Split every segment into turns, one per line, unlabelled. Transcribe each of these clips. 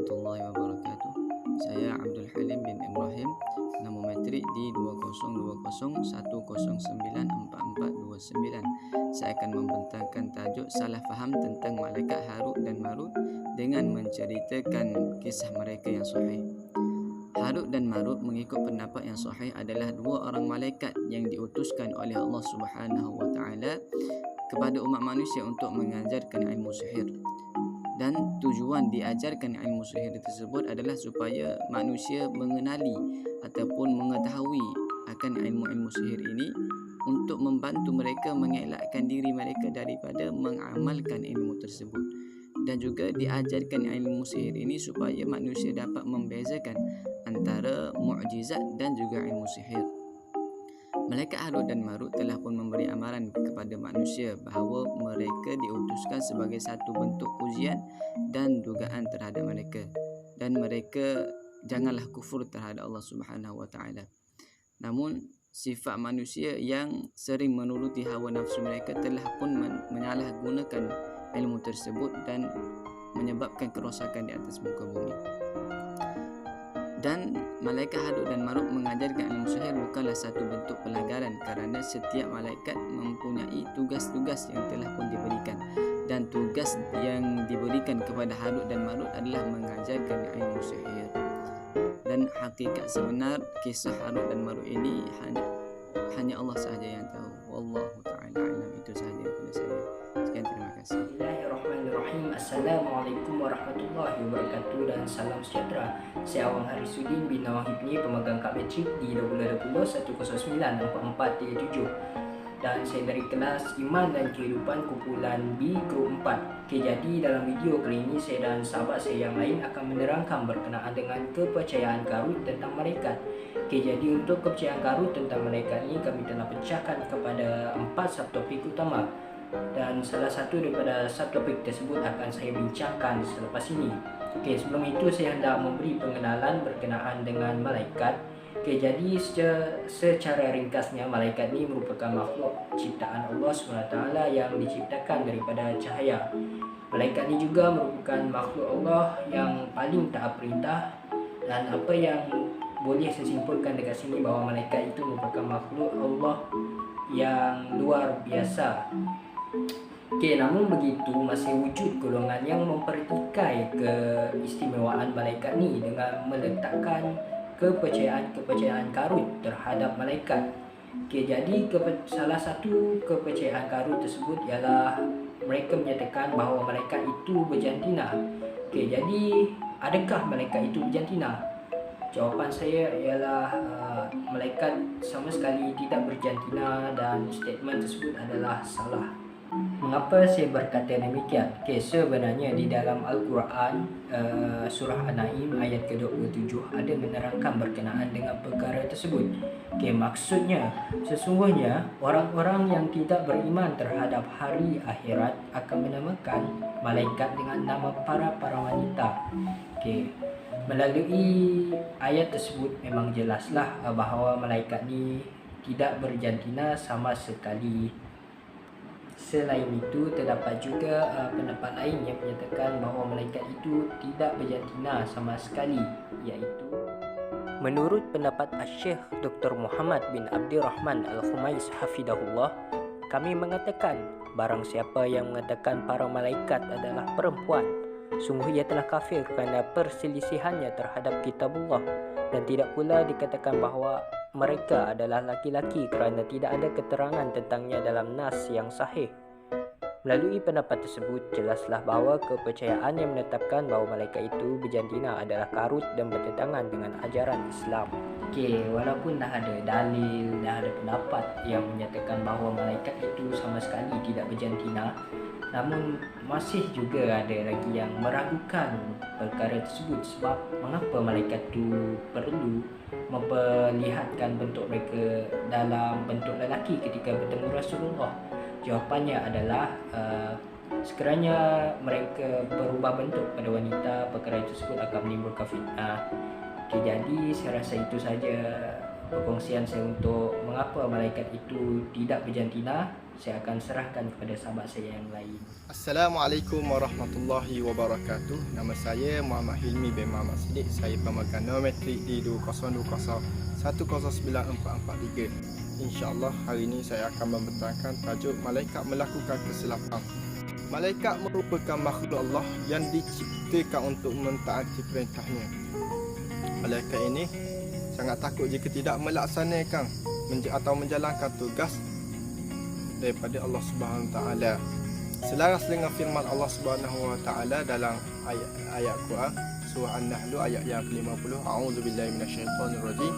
warahmatullahi wabarakatuh. Saya Abdul Halim bin Ibrahim, nama metrik di 202010944429. Saya akan membentangkan tajuk salah faham tentang malaikat Harut dan Marut dengan menceritakan kisah mereka yang sahih. Harut dan Marut mengikut pendapat yang sahih adalah dua orang malaikat yang diutuskan oleh Allah Subhanahu wa taala kepada umat manusia untuk mengajarkan ilmu sihir. Dan tujuan diajarkan ilmu sihir tersebut adalah supaya manusia mengenali ataupun mengetahui akan ilmu-ilmu sihir ini untuk membantu mereka mengelakkan diri mereka daripada mengamalkan ilmu tersebut. Dan juga diajarkan ilmu sihir ini supaya manusia dapat membezakan antara mukjizat dan juga ilmu sihir. Malaikat Harut dan Marut telah pun memberi amaran kepada manusia bahawa mereka diutuskan sebagai satu bentuk ujian dan dugaan terhadap mereka, dan mereka janganlah kufur terhadap Allah Subhanahu wa taala. Namun sifat manusia yang sering menuruti hawa nafsu mereka telah pun menyalahgunakan ilmu tersebut dan menyebabkan kerosakan di atas muka bumi. Dan malaikat Harut dan Marut mengajarkan ilmu sihir bukanlah satu bentuk pelanggaran, kerana setiap malaikat mempunyai tugas-tugas yang telah pun diberikan, dan tugas yang diberikan kepada Harut dan Marut adalah mengajarkan ilmu sihir. Dan hakikat sebenar kisah Harut dan Marut ini hanya Allah sahaja yang tahu. Wallahu ta'ala alam. Itu sahaja daripada saya. Sekian, terima kasih.
Bismillahirrahmanirrahim. Assalamualaikum warahmatullahi wabarakatuh dan salam sejahtera. Saya Awang Harisuddin bin Nawahibni, pemegang kad metrik di 2020-109-4437, dan saya dari kelas Iman dan Kehidupan kumpulan B Group 4. Jadi dalam video kali ini saya dan sahabat saya yang lain akan menerangkan berkenaan dengan kepercayaan karut tentang malaikat. Jadi untuk kepercayaan karut tentang malaikat ini kami telah pecahkan kepada 4 subtopik utama, dan salah satu daripada subtopik tersebut akan saya bincangkan selepas ini. Sebelum itu saya hendak memberi pengenalan berkenaan dengan malaikat. Jadi secara ringkasnya, malaikat ini merupakan makhluk ciptaan Allah SWT yang diciptakan daripada cahaya. Malaikat ini juga merupakan makhluk Allah yang paling taat perintah, dan apa yang boleh saya simpulkan dekat sini bahawa malaikat itu merupakan makhluk Allah yang luar biasa. Namun begitu, masih wujud golongan yang mempertikai keistimewaan malaikat ni dengan meletakkan kepercayaan karut terhadap malaikat. Jadi salah satu kepercayaan karut tersebut ialah mereka menyatakan bahawa malaikat itu berjantina. Jadi adakah malaikat itu berjantina? Jawapan saya ialah malaikat sama sekali tidak berjantina, dan statement tersebut adalah salah. Mengapa saya berkata demikian? Sebenarnya di dalam Al-Quran surah An-Naim ayat ke-27 ada menerangkan berkenaan dengan perkara tersebut. Maksudnya sesungguhnya orang-orang yang tidak beriman terhadap hari akhirat akan menamakan malaikat dengan nama para wanita. Melalui ayat tersebut memang jelaslah bahawa malaikat ni tidak berjantina sama sekali. Selain itu, terdapat juga pendapat lain yang menyatakan bahawa malaikat itu tidak berjantina sama sekali, iaitu menurut pendapat Syekh Dr. Muhammad bin Abdirrahman Al-Khumais Hafidahullah, kami mengatakan barang siapa yang mengatakan para malaikat adalah perempuan, sungguh ia telah kafir kerana perselisihannya terhadap kitabullah, dan tidak pula dikatakan bahawa mereka adalah laki-laki kerana tidak ada keterangan tentangnya dalam nas yang sahih. Melalui pendapat tersebut, jelaslah bahawa kepercayaan yang menetapkan bahawa malaikat itu berjantina adalah karut dan bertentangan dengan ajaran Islam. Walaupun dah ada dalil, dah ada pendapat yang menyatakan bahawa malaikat itu sama sekali tidak berjantina, namun masih juga ada lagi yang meragukan perkara tersebut. Sebab mengapa malaikat itu perlu memperlihatkan bentuk mereka dalam bentuk lelaki ketika bertemu Rasulullah? Jawapannya adalah sekiranya mereka berubah bentuk pada wanita, perkara tersebut akan menimbulkan fitnah. Jadi saya rasa itu saja perkongsian saya untuk mengapa malaikat itu tidak berjantina, saya akan serahkan kepada sahabat saya yang lain.
Assalamualaikum warahmatullahi wabarakatuh. Nama saya Muhammad Hilmi bin Muhammad Siddiq. Saya pemegang nombor metrik di 2020109443. InsyaAllah hari ini saya akan membentangkan tajuk malaikat melakukan kesilapan. Malaikat merupakan makhluk Allah yang diciptakan untuk mentaati perintahnya. Malaikat ini sangat takut jika tidak melaksanakan atau menjalankan tugas daripada Allah Subhanahu Wa Taala. Selaras dengan firman Allah Subhanahu Wa Taala dalam ayat Quran surah An-Nahl ayat yang ke-50, a'udzubillahi minasyaitonir rajim.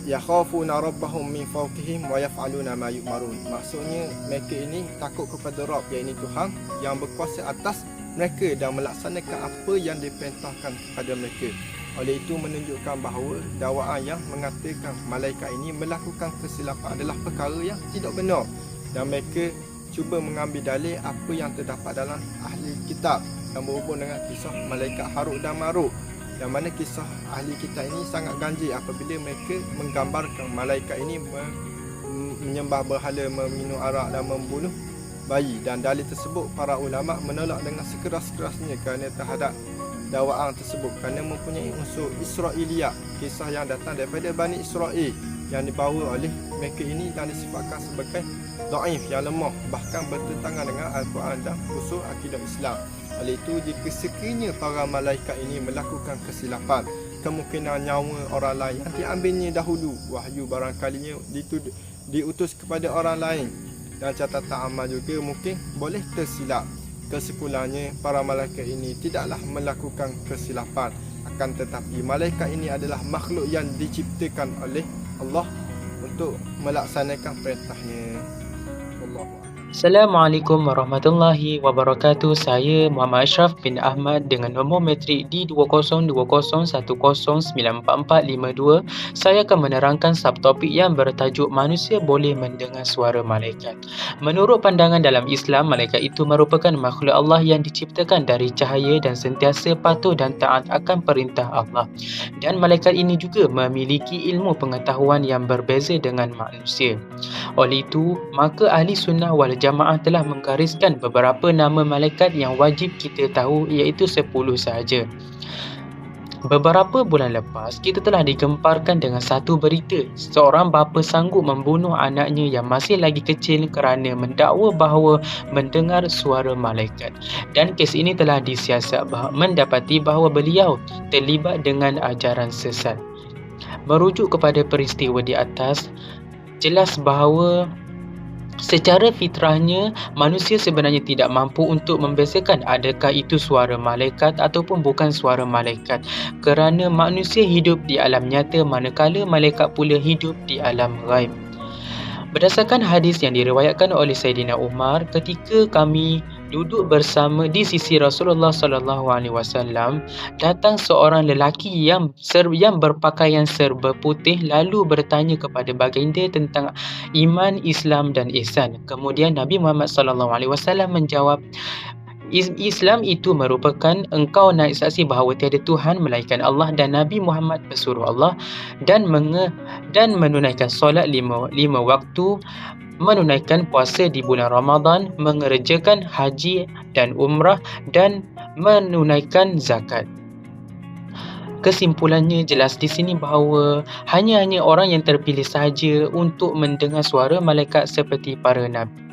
Yakhafuna rabbahum min fawqihim wa yaf'aluna ma yu'marun. Maksudnya mereka ini takut kepada Rabb, iaitu Tuhan yang berkuasa atas mereka dan melaksanakan apa yang diperintahkan kepada mereka. Oleh itu menunjukkan bahawa dakwaan yang mengatakan malaikat ini melakukan kesilapan adalah perkara yang tidak benar, dan mereka cuba mengambil dalil apa yang terdapat dalam ahli kitab yang berhubung dengan kisah malaikat Harut dan Marut, yang mana kisah ahli kitab ini sangat ganjil apabila mereka menggambarkan malaikat ini menyembah berhala, meminum arak dan membunuh bayi. Dan dalil tersebut para ulama menolak dengan sekeras-kerasnya kerana terhadap dakwaan tersebut, kerana mempunyai unsur Israiliyah, kisah yang datang daripada Bani Israel yang dibawa oleh mereka ini dan disifatkan sebagai dhaif, yang lemah, bahkan bertentangan dengan Al-Quran dan usul akidah Islam. Oleh itu jika sekiranya para malaikat ini melakukan kesilapan, kemungkinan nyawa orang lain yang diambilnya dahulu, wahyu barangkalinya diutus kepada orang lain, dan catatan amal juga mungkin boleh tersilap. Kesimpulannya, para malaikat ini tidaklah melakukan kesilapan, akan tetapi malaikat ini adalah makhluk yang diciptakan oleh Allah untuk melaksanakan perintahnya. Wallahu
Assalamualaikum warahmatullahi wabarakatuh. Saya Muhammad Ashraf bin Ahmad dengan nombor metrik D202010944452. Saya akan menerangkan subtopik yang bertajuk manusia boleh mendengar suara malaikat. Menurut pandangan dalam Islam, malaikat itu merupakan makhluk Allah yang diciptakan dari cahaya dan sentiasa patuh dan taat akan perintah Allah. Dan malaikat ini juga memiliki ilmu pengetahuan yang berbeza dengan manusia. Oleh itu, maka ahli sunnah wal jamaah telah menggariskan beberapa nama malaikat yang wajib kita tahu, iaitu 10 sahaja. Beberapa bulan lepas, kita telah digemparkan dengan satu berita. Seorang bapa sanggup membunuh anaknya yang masih lagi kecil kerana mendakwa bahawa mendengar suara malaikat. Dan kes ini telah disiasat mendapati bahawa beliau terlibat dengan ajaran sesat. Merujuk kepada peristiwa di atas, jelas bahawa secara fitrahnya, manusia sebenarnya tidak mampu untuk membezakan adakah itu suara malaikat ataupun bukan suara malaikat, kerana manusia hidup di alam nyata manakala malaikat pula hidup di alam ghaib. Berdasarkan hadis yang diriwayatkan oleh Sayyidina Umar, ketika kami duduk bersama di sisi Rasulullah SAW, datang seorang lelaki yang berpakaian serba putih lalu bertanya kepada baginda tentang iman, Islam dan ihsan. Kemudian Nabi Muhammad SAW menjawab, Islam itu merupakan engkau naik saksi bahawa tiada Tuhan melainkan Allah dan Nabi Muhammad pesuruh Allah, dan menunaikan solat lima waktu, menunaikan puasa di bulan Ramadan, mengerjakan haji dan umrah, dan menunaikan zakat. Kesimpulannya jelas di sini bahawa hanya orang yang terpilih sahaja untuk mendengar suara malaikat seperti para nabi.